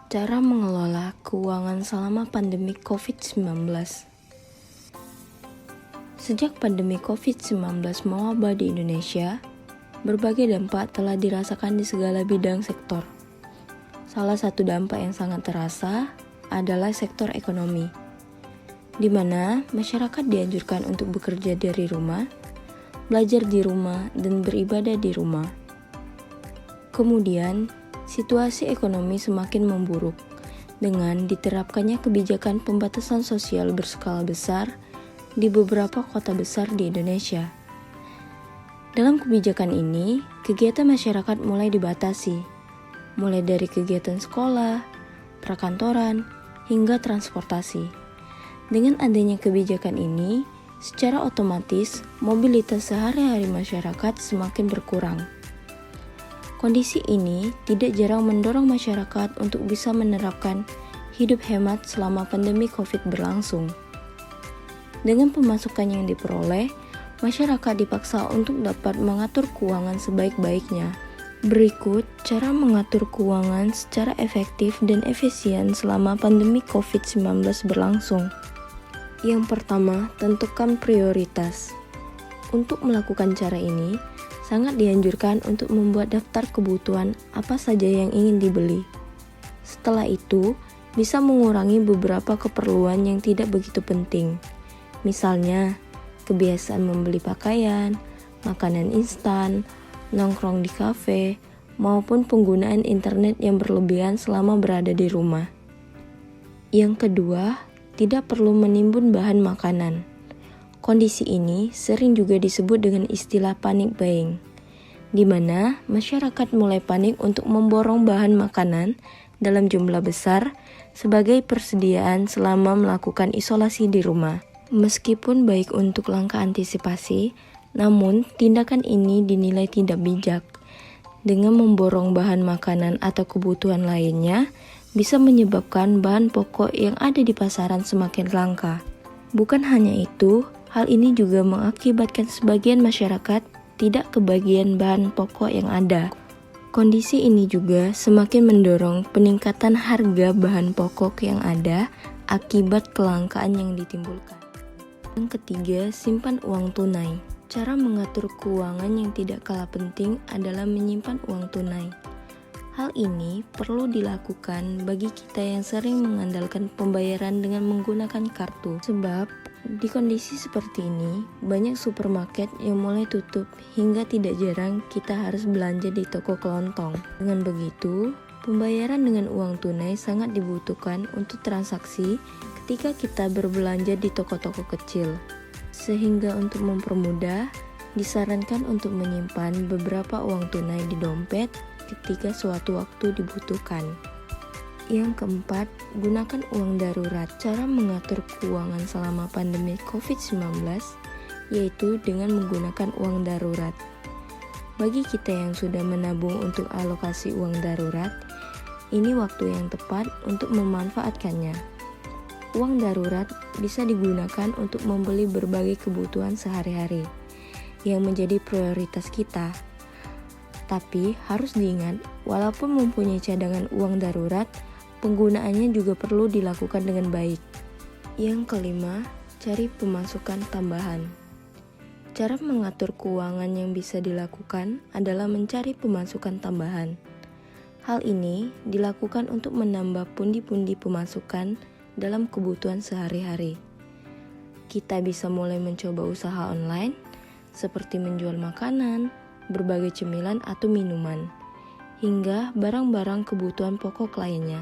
Cara mengelola keuangan selama pandemi COVID-19. Sejak pandemi COVID-19 mewabah di Indonesia, berbagai dampak telah dirasakan di segala bidang sektor. Salah satu dampak yang sangat terasa adalah sektor ekonomi, di mana masyarakat dianjurkan untuk bekerja dari rumah, belajar di rumah, dan beribadah di rumah. Kemudian, situasi ekonomi semakin memburuk dengan diterapkannya kebijakan pembatasan sosial berskala besar di beberapa kota besar di Indonesia. Dalam kebijakan ini, kegiatan masyarakat mulai dibatasi, mulai dari kegiatan sekolah, perkantoran, hingga transportasi. Dengan adanya kebijakan ini, secara otomatis mobilitas sehari-hari masyarakat semakin berkurang. Kondisi ini tidak jarang mendorong masyarakat untuk bisa menerapkan hidup hemat selama pandemi COVID berlangsung. Dengan pemasukan yang diperoleh, masyarakat dipaksa untuk dapat mengatur keuangan sebaik-baiknya. Berikut cara mengatur keuangan secara efektif dan efisien selama pandemi COVID-19 berlangsung. Yang pertama, tentukan prioritas. Untuk melakukan cara ini, sangat dianjurkan untuk membuat daftar kebutuhan apa saja yang ingin dibeli. Setelah itu, bisa mengurangi beberapa keperluan yang tidak begitu penting. Misalnya, kebiasaan membeli pakaian, makanan instan, nongkrong di kafe, maupun penggunaan internet yang berlebihan selama berada di rumah. Yang kedua, tidak perlu menimbun bahan makanan. Kondisi ini sering juga disebut dengan istilah panic buying, di mana masyarakat mulai panik untuk memborong bahan makanan dalam jumlah besar sebagai persediaan selama melakukan isolasi di rumah. Meskipun baik untuk langkah antisipasi, namun tindakan ini dinilai tidak bijak. Dengan memborong bahan makanan atau kebutuhan lainnya, bisa menyebabkan bahan pokok yang ada di pasaran semakin langka. Bukan hanya itu, hal ini juga mengakibatkan sebagian masyarakat tidak kebagian bahan pokok yang ada. Kondisi ini juga semakin mendorong peningkatan harga bahan pokok yang ada akibat kelangkaan yang ditimbulkan. Yang ketiga, simpan uang tunai. Cara mengatur keuangan yang tidak kalah penting adalah menyimpan uang tunai. Hal ini perlu dilakukan bagi kita yang sering mengandalkan pembayaran dengan menggunakan kartu. Sebab, di kondisi seperti ini, banyak supermarket yang mulai tutup hingga tidak jarang kita harus belanja di toko kelontong. Dengan begitu, pembayaran dengan uang tunai sangat dibutuhkan untuk transaksi ketika kita berbelanja di toko-toko kecil. Sehingga untuk mempermudah, disarankan untuk menyimpan beberapa uang tunai di dompet ketika suatu waktu dibutuhkan. Yang keempat, gunakan uang darurat. Cara mengatur keuangan selama pandemi COVID-19 yaitu dengan menggunakan uang darurat. Bagi kita yang sudah menabung untuk alokasi uang darurat, ini waktu yang tepat untuk memanfaatkannya. Uang darurat bisa digunakan untuk membeli berbagai kebutuhan sehari-hari yang menjadi prioritas kita. Tapi harus diingat, walaupun mempunyai cadangan uang darurat, penggunaannya juga perlu dilakukan dengan baik. Yang kelima, cari pemasukan tambahan. Cara mengatur keuangan yang bisa dilakukan adalah mencari pemasukan tambahan. Hal ini dilakukan untuk menambah pundi-pundi pemasukan dalam kebutuhan sehari-hari. Kita bisa mulai mencoba usaha online, seperti menjual makanan, berbagai cemilan atau minuman, hingga barang-barang kebutuhan pokok lainnya.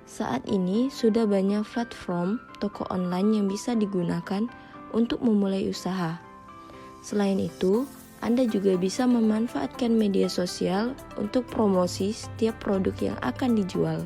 Saat ini sudah banyak platform toko online yang bisa digunakan untuk memulai usaha. Selain itu, Anda juga bisa memanfaatkan media sosial untuk promosi setiap produk yang akan dijual.